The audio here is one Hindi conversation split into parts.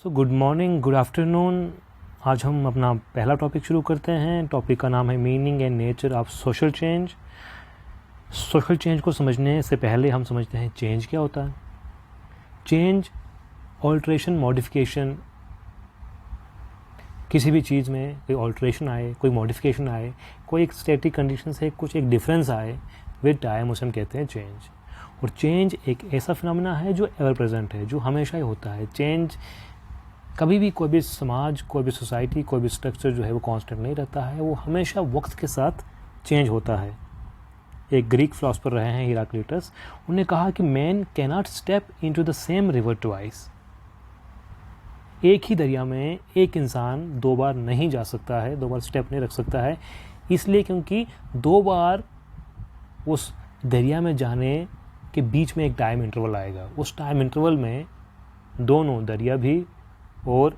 So good morning, good afternoon. आज हम अपना पहला टॉपिक शुरू करते हैं। टॉपिक का नाम है meaning and nature of social change. Social change को समझने से पहले हम समझते हैं चेंज क्या होता है। चेंज, ऑल्ट्रेशन, मॉडिफिकेशन, किसी भी चीज़ में कोई ऑल्ट्रेशन आए, कोई मॉडिफिकेशन आए, कोई एक स्टैटिक कंडीशन से कुछ एक डिफरेंस आए विद टाइम, उसे हम कहते हैं चेंज। और चेंज एक ऐसा फिनोमेना है जो एवर प्रेजेंट है, जो हमेशा ही होता है। चेंज कभी भी, कोई भी समाज, कोई भी सोसाइटी, कोई भी स्ट्रक्चर जो है वो कांस्टेंट नहीं रहता है, वो हमेशा वक्त के साथ चेंज होता है। एक ग्रीक फिलोसफर रहे हैं हेराक्लिटस, उन्होंने कहा कि man can not step into the same river twice. एक ही दरिया में एक इंसान दो बार नहीं जा सकता है, दो बार स्टेप नहीं रख सकता है, इसलिए क्योंकि दो बार उस दरिया में जाने के बीच में एक टाइम इंटरवल आएगा। उस टाइम इंटरवल में दोनों, दरिया भी और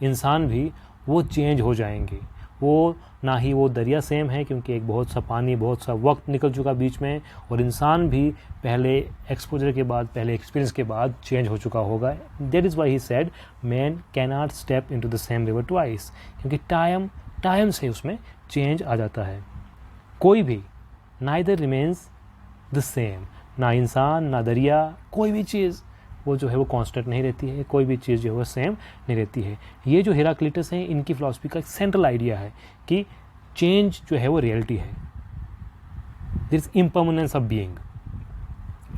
इंसान भी, वो चेंज हो जाएंगे। वो ना ही वो दरिया सेम है, क्योंकि एक बहुत सा पानी, बहुत सा वक्त निकल चुका बीच में, और इंसान भी पहले एक्सपोजर के बाद, पहले एक्सपीरियंस के बाद चेंज हो चुका होगा। That is why he said man can not step into the same river twice, क्योंकि टाइम से उसमें चेंज आ जाता है। कोई भी नाइदर रिमेन्स द सेम, ना इंसान, ना दरिया, कोई भी चीज़ वो जो है वो कांस्टेंट नहीं रहती है, कोई भी चीज़ जो है वो सेम नहीं रहती है। ये जो हेराक्लिटस हैं, इनकी फिलॉसफी का एक सेंट्रल आइडिया है कि चेंज जो है वो रियलिटी है। There is impermanence of being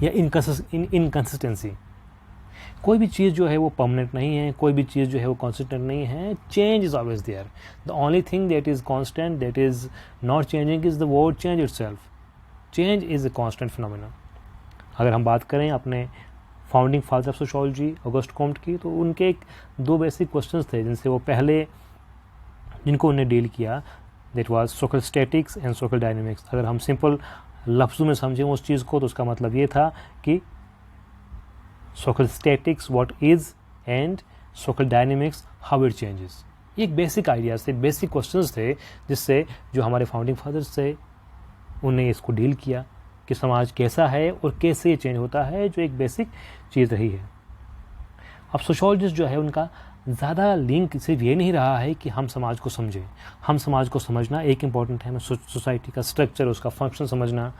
या इनकंसिस्टेंसी। कोई भी चीज़ जो है वो परमानेंट नहीं है, कोई भी चीज़ जो है वो कॉन्स्टेंट नहीं है। Change is always there. The only thing that is constant, that is not changing, is the word change itself. Change is a constant phenomena. अगर हम बात करें अपने founding father of sociology Auguste Comte की, तो उनके एक दो बेसिक क्वेश्चंस थे जिनसे वो पहले, जिनको उन्हें डील किया, that was social statics and social dynamics. अगर हम सिंपल लफ्ज़ों में समझें उस चीज़ को, तो उसका मतलब ये था कि social statics what is and social dynamics how it changes. ये एक बेसिक आइडियाज थे, बेसिक क्वेश्चंस थे, जिससे जो हमारे फाउंडिंग फादर्स थे उन्हें इसको डील किया कि समाज कैसा है और कैसे ये चेंज होता है, जो एक बेसिक चीज़ रही है। अब सोशियोलॉजिस्ट जो है उनका ज़्यादा लिंक सिर्फ ये नहीं रहा है कि हम समाज को समझें। हम समाज को समझना एक इम्पॉर्टेंट है, हमें सोसाइटी का स्ट्रक्चर, उसका फंक्शन समझना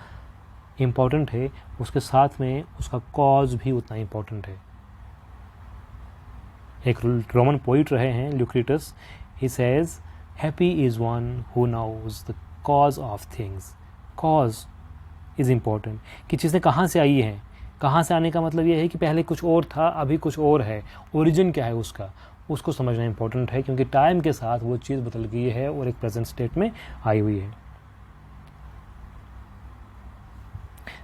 इम्पॉर्टेंट है, उसके साथ में उसका कॉज भी उतना इम्पॉर्टेंट है। एक रोमन पोइट रहे हैं Lucretius, he says happy is one who knows the cause of things. Cause is important कि चीज़ें कहाँ से आई हैं। कहाँ से आने का मतलब ये है कि पहले कुछ और था, अभी कुछ और है। ओरिजिन क्या है उसका, उसको समझना इम्पॉर्टेंट है, क्योंकि टाइम के साथ वो चीज़ बदल गई है और एक प्रेजेंट स्टेट में आई हुई है।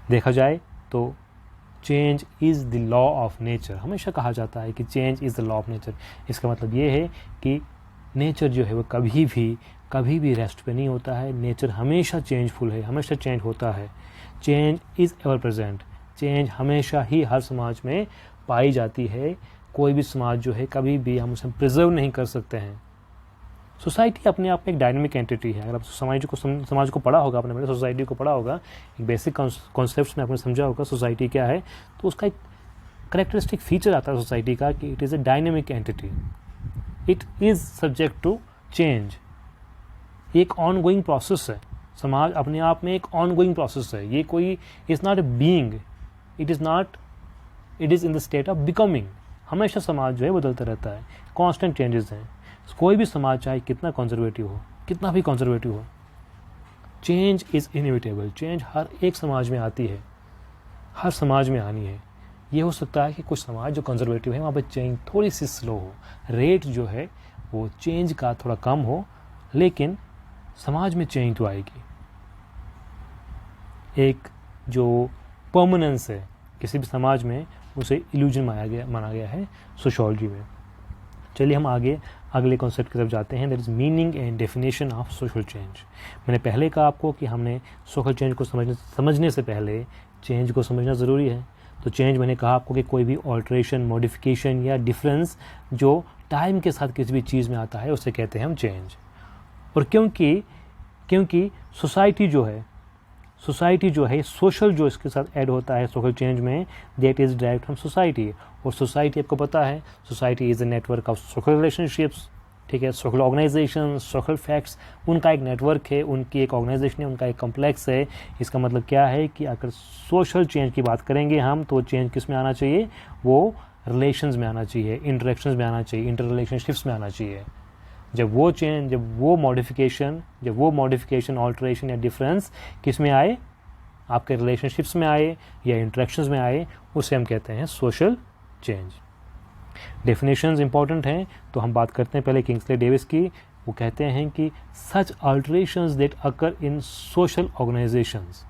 देखा जाए तो change is the law of nature. हमेशा कहा जाता है कि change is the law of nature. इसका मतलब ये है कि नेचर जो है वो कभी भी रेस्ट पे नहीं होता है। नेचर हमेशा चेंजफुल है, हमेशा चेंज होता है। Change is ever present. Change हमेशा ही हर समाज में पाई जाती है। कोई भी समाज जो है कभी भी हम उसे प्रिजर्व नहीं कर सकते हैं। सोसाइटी अपने आप में एक डायनेमिक एंटिटी है। अगर आप समाज को पढ़ा होगा, आपने मेरे सोसाइटी को पढ़ा होगा, एक बेसिक कॉन्सेप्ट्स में आपने समझा होगा सोसाइटी क्या है, तो उसका एक करेक्टरिस्टिक फीचर आता है सोसाइटी का कि it is a dynamic entity. It is subject to change. एक ऑन गोइंग प्रोसेस है। समाज अपने आप में एक ऑन गोइंग प्रोसेस है। ये कोई, is not a being, it is in the state of becoming. हमेशा समाज जो है बदलता रहता है, कांस्टेंट चेंजेस हैं। कोई भी समाज चाहे कितना कंजर्वेटिव हो, कितना भी कंजर्वेटिव हो, चेंज इज़ इनएविटेबल। चेंज हर एक समाज में आती है, हर समाज में आनी है। ये हो सकता है कि कुछ समाज जो कंजर्वेटिव है वहाँ पर चेंज थोड़ी सी स्लो हो, रेट जो है वो चेंज का थोड़ा कम हो, लेकिन समाज में चेंज तो आएगी। एक जो परमानेंस है किसी भी समाज में, उसे इल्यूजन माना गया है सोशियोलॉजी में। चलिए हम आगे अगले कॉन्सेप्ट की तरफ जाते हैं, that is meaning and definition of social change. मैंने पहले कहा आपको कि हमने सोशल चेंज को समझने से पहले चेंज को समझना ज़रूरी है। तो चेंज, मैंने कहा आपको कि कोई भी ऑल्ट्रेशन, मॉडिफिकेशन या डिफरेंस जो टाइम के साथ किसी भी चीज़ में आता है, उसे कहते हैं हम चेंज। और क्योंकि सोसाइटी जो है सोसाइटी जो है, सोशल जो इसके साथ ऐड होता है सोशल चेंज में, that is direct from society. और सोसाइटी आपको पता है, society is a network of social relationships, ठीक है, सोशल ऑर्गेनाइजेशन, सोशल फैक्ट्स, उनका एक नेटवर्क है, उनकी एक ऑर्गेनाइजेशन है, उनका एक कम्प्लेक्स है। इसका मतलब क्या है कि अगर सोशल चेंज की बात करेंगे हम, तो चेंज किस में आना चाहिए, वो रिलेशंस में आना चाहिए, इंटरेक्शंस में आना चाहिए, इंटर रिलेशनशिप्स में आना चाहिए। जब वो चेंज, जब वो मॉडिफिकेशन ऑल्ट्रेशन या डिफरेंस किस में आए, आपके रिलेशनशिप्स में आए या इंटरेक्शंस में आए, उसे हम कहते हैं सोशल चेंज। डेफिनेशंस इंपॉर्टेंट हैं, तो हम बात करते हैं पहले किंग्सले डेविस की। वो कहते हैं कि such alterations that occur in social organisations,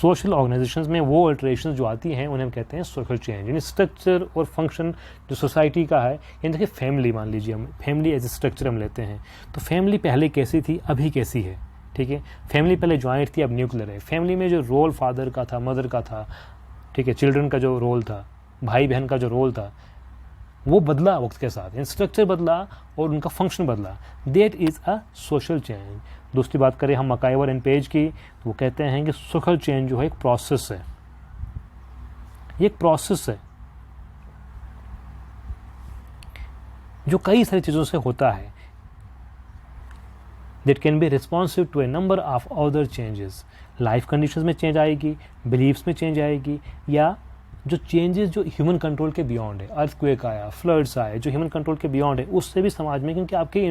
social organisations में वो अल्टरेशंस जो आती हैं उन्हें हम कहते हैं सोशल चेंज। यानी स्ट्रक्चर और फंक्शन जो सोसाइटी का है, यानी देखिए फैमिली, मान लीजिए हम फैमिली एज ए स्ट्रक्चर हम लेते हैं, तो फैमिली पहले कैसी थी, अभी कैसी है, ठीक है। फैमिली पहले जॉइंट थी, अब न्यूक्लियर है। फैमिली में जो रोल फादर का था, मदर का था, ठीक है, चिल्ड्रन का जो रोल था, भाई बहन का जो रोल था, वो बदला वक्त के साथ, स्ट्रक्चर बदला और उनका फंक्शन बदला। That is a social change. दूसरी बात करें हम मकाइवर एंड पेज की, तो वो कहते हैं कि सोशल चेंज जो है एक प्रोसेस है, ये एक प्रोसेस है जो कई सारी चीज़ों से होता है। That can be responsive to a number of other changes. Life conditions में चेंज आएगी, बिलीव्स में चेंज आएगी, या जो चेंजेस जो ह्यूमन कंट्रोल के बियॉन्ड है, अर्थक्वेक आया, फ्लड्स आए, जो ह्यूमन कंट्रोल के बियॉन्ड है, उससे भी समाज में, क्योंकि आपके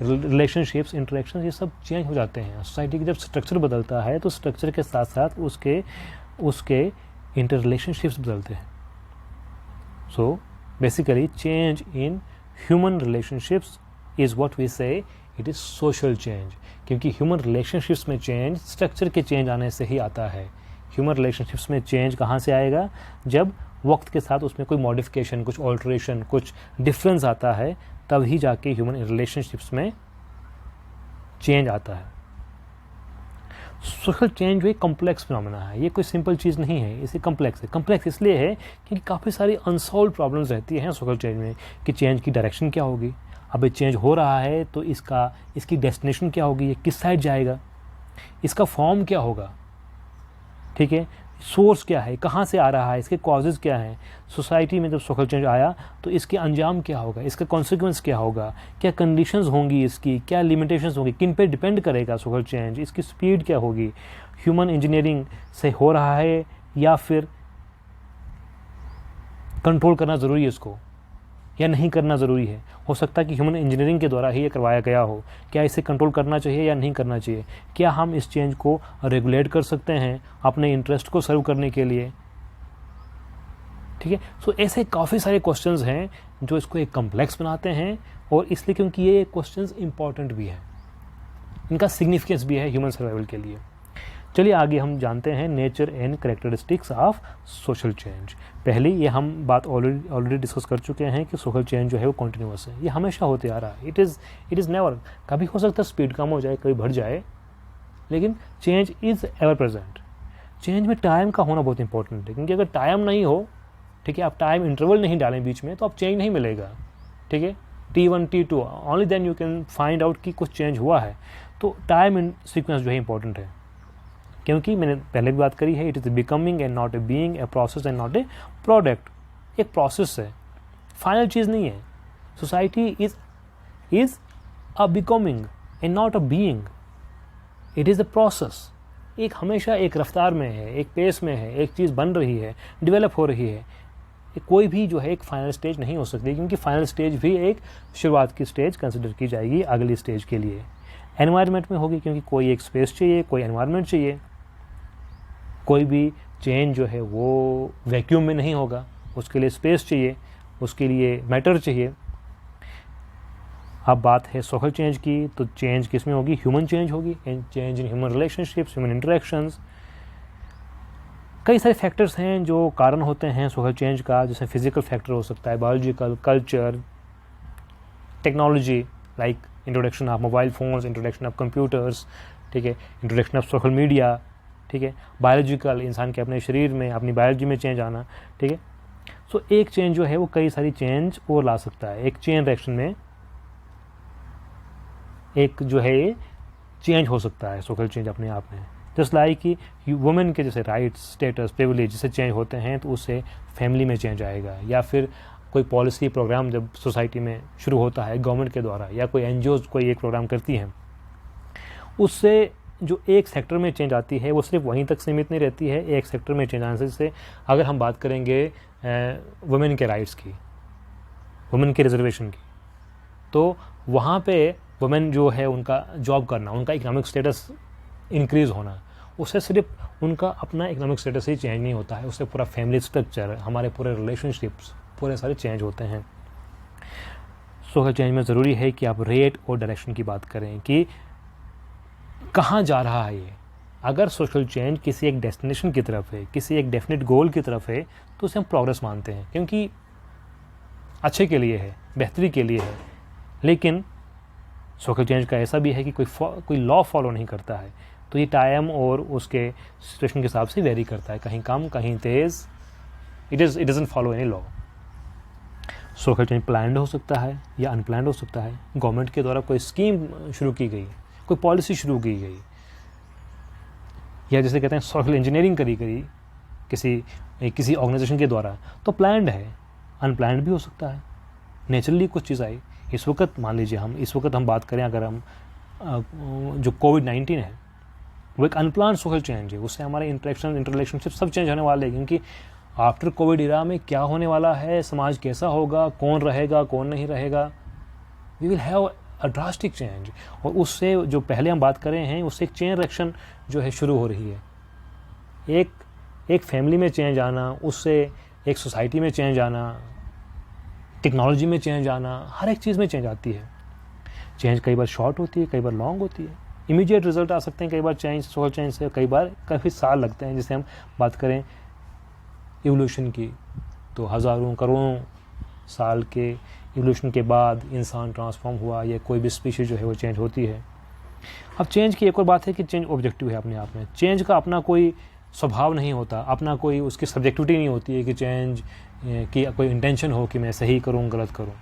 रिलेशनशिप्स, इंटरेक्शंस, ये सब चेंज हो जाते हैं। सोसाइटी की जब स्ट्रक्चर बदलता है तो स्ट्रक्चर के साथ साथ उसके इंटर रिलेशनशिप्स बदलते हैं। So basically change in human relationships is what we say it is social change, क्योंकि ह्यूमन रिलेशनशिप्स में चेंज स्ट्रक्चर के चेंज आने से ही आता है। ह्यूमन रिलेशनशिप्स में चेंज कहाँ से आएगा, जब वक्त के साथ उसमें कोई मॉडिफिकेशन, कुछ ऑल्ट्रेशन, कुछ डिफरेंस आता है, तब ही जाके ह्यूमन रिलेशनशिप्स में चेंज आता है। सोशल चेंज जो एक कॉम्प्लेक्स फिनोमेना है, ये कोई सिंपल चीज़ नहीं है, इसे कॉम्प्लेक्स है। कॉम्प्लेक्स इसलिए है क्योंकि काफ़ी सारी अनसॉल्व प्रॉब्लम्स रहती हैं सोशल चेंज में, कि चेंज की डायरेक्शन क्या होगी, अब ये चेंज हो रहा है तो इसकी डेस्टिनेशन क्या होगी, ये किस साइड जाएगा, इसका फॉर्म क्या होगा, ठीक है, सोर्स क्या है, कहाँ से आ रहा है, इसके कॉजेज़ क्या हैं। सोसाइटी में जब सोशल चेंज आया तो इसके अंजाम क्या होगा, इसका कॉन्सिक्वेंस क्या होगा, क्या कंडीशंस होंगी इसकी, क्या लिमिटेशंस होंगी, किन पे डिपेंड करेगा सोशल चेंज, इसकी स्पीड क्या होगी, ह्यूमन इंजीनियरिंग से हो रहा है या फिर कंट्रोल करना ज़रूरी है इसको, या नहीं करना ज़रूरी है। हो सकता है कि ह्यूमन इंजीनियरिंग के द्वारा ही ये करवाया गया हो, क्या इसे कंट्रोल करना चाहिए या नहीं करना चाहिए, क्या हम इस चेंज को रेगुलेट कर सकते हैं अपने इंटरेस्ट को सर्व करने के लिए, ठीक है। सो ऐसे काफ़ी सारे क्वेश्चंस हैं जो इसको एक कॉम्प्लेक्स बनाते हैं, और इसलिए क्योंकि ये क्वेश्चंस इंपॉर्टेंट भी है, इनका सिग्निफिकेंस भी है ह्यूमन सर्वाइवल के लिए। चलिए आगे हम जानते हैं nature and characteristics of social change. पहले ये हम बात ऑलरेडी डिस्कस कर चुके हैं कि सोशल चेंज जो है वो कॉन्टिन्यूस है, ये हमेशा होते आ रहा है। इट इज़ नेवर, कभी हो सकता है स्पीड कम हो जाए, कभी बढ़ जाए, लेकिन change is ever present. Change में टाइम का होना बहुत इंपॉर्टेंट है, क्योंकि अगर टाइम नहीं हो, ठीक है, आप टाइम इंटरवल नहीं डालें बीच में, तो आप चेंज नहीं मिलेगा, ठीक है। T1 T2 only then you can find out कि कुछ चेंज हुआ है। तो टाइम इन सीक्वेंस जो है इंपॉर्टेंट है, क्योंकि मैंने पहले भी बात करी है, it is becoming and not a being, a process and not a product. एक प्रोसेस है, फाइनल चीज़ नहीं है। Society is a becoming and not a being, it is a process. एक हमेशा एक रफ्तार में है, एक पेस में है, एक चीज़ बन रही है, डेवलप हो रही है। कोई भी जो है एक फाइनल स्टेज नहीं हो सकती, क्योंकि फाइनल स्टेज भी एक शुरुआत की स्टेज कंसिडर की जाएगी अगली स्टेज के लिए। एनवायरनमेंट में होगी, क्योंकि कोई एक स्पेस चाहिए, कोई एनवायरनमेंट चाहिए। कोई भी चेंज जो है वो वैक्यूम में नहीं होगा, उसके लिए स्पेस चाहिए, उसके लिए मैटर चाहिए। अब बात है सोशल चेंज की, तो चेंज किस में होगी, ह्यूमन चेंज होगी, change in human relationships, human interactions. कई सारे फैक्टर्स हैं जो कारण होते हैं सोशल चेंज का, जैसे फिजिकल फैक्टर हो सकता है, biological, culture, technology, like introduction of mobile phones, introduction of computers, ठीक है, इंट्रोडक्शन ऑफ सोशल मीडिया, ठीक है। बायोलॉजिकल, इंसान के अपने शरीर में, अपनी बायोलॉजी में चेंज आना, ठीक है। सो एक चेंज जो है वो कई सारी चेंज और ला सकता है, एक चेन रिएक्शन में एक जो है ये चेंज हो सकता है, सोशल चेंज अपने आप में। जस्ट लाइक कि वुमेन के जैसे राइट्स, स्टेटस, प्रिविलेज जैसे चेंज होते हैं तो उससे फैमिली में चेंज आएगा, या फिर कोई पॉलिसी प्रोग्राम जब सोसाइटी में शुरू होता है गवर्नमेंट के द्वारा, या कोई एनजीओज कोई एक प्रोग्राम करती हैं, उससे जो एक सेक्टर में चेंज आती है वो सिर्फ वहीं तक सीमित नहीं रहती है। एक सेक्टर में चेंज आने से अगर हम बात करेंगे वुमेन के राइट्स की, वुमेन के रिजर्वेशन की, तो वहाँ पे वुमेन जो है उनका जॉब करना, उनका इकोनॉमिक स्टेटस इंक्रीज़ होना, उससे सिर्फ उनका अपना इकोनॉमिक स्टेटस ही चेंज नहीं होता है, उससे पूरा फैमिली स्ट्रक्चर, हमारे पूरे रिलेशनशिप्स पूरे सारे चेंज होते हैं। सोशल चेंज में ज़रूरी है कि आप रेट और डायरेक्शन की बात करें कि कहाँ जा रहा है ये। अगर सोशल चेंज किसी एक डेस्टिनेशन की तरफ है, किसी एक डेफिनेट गोल की तरफ है, तो उसे हम प्रोग्रेस मानते हैं, क्योंकि अच्छे के लिए है, बेहतरी के लिए है। लेकिन सोशल चेंज का ऐसा भी है कि कोई लॉ फॉलो नहीं करता है, तो ये टाइम और उसके सिचुएशन के हिसाब से वेरी करता है, कहीं कम कहीं तेज़। It doesn't follow any law. Social change planned हो सकता है या अनप्लान्ड हो सकता है। गवर्नमेंट के द्वारा कोई स्कीम शुरू की गई, कोई पॉलिसी शुरू की गई, या जैसे कहते हैं सोशल इंजीनियरिंग करी गई किसी ऑर्गेनाइजेशन के द्वारा, तो प्लान्ड है। अनप्लान्ड भी हो सकता है, नेचुरली कुछ चीज़ आई। इस वक्त मान लीजिए इस वक्त हम बात करें, अगर हम जो कोविड-19 है वो एक अनप्लान्ड सोशल चेंज है, उससे हमारे इंटररिलेशनशिप सब चेंज होने वाले हैं, क्योंकि आफ्टर कोविड इरा में क्या होने वाला है, समाज कैसा होगा, कौन रहेगा कौन नहीं रहेगा, we will have a drastic change. और उससे जो पहले हम बात कर रहे हैं उससे एक चेन रिएक्शन जो है शुरू हो रही है। एक फैमिली में चेंज आना, उससे एक सोसाइटी में चेंज आना, टेक्नोलॉजी में चेंज आना, हर एक चीज़ में चेंज आती है। चेंज कई बार शॉर्ट होती है, कई बार लॉन्ग होती है, इमीडिएट रिजल्ट आ सकते हैं कई बार चेंज, सोशल चेंज से, कई बार काफ़ी साल लगते हैं। जैसे हम बात करें इवोल्यूशन की, तो हज़ारों करोड़ों साल के इवोल्यूशन के बाद इंसान ट्रांसफॉर्म हुआ, या कोई भी स्पीशीज जो है वो चेंज होती है। अब चेंज की एक और बात है कि चेंज ऑब्जेक्टिव है अपने आप में। चेंज का अपना कोई स्वभाव नहीं होता, अपना कोई उसकी सब्जेक्टिविटी नहीं होती है कि चेंज की कोई इंटेंशन हो कि मैं सही करूं गलत करूं।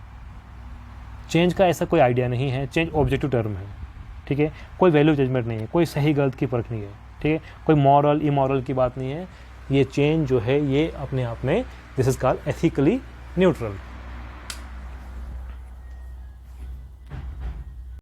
चेंज का ऐसा कोई आइडिया नहीं है। चेंज ऑब्जेक्टिव टर्म है, ठीक है। कोई वैल्यू जजमेंट नहीं है, कोई सही गलत की परख नहीं है, ठीक है। कोई मॉरल इमॉरल की बात नहीं है। ये चेंज जो है ये अपने आप में this is called ethically neutral.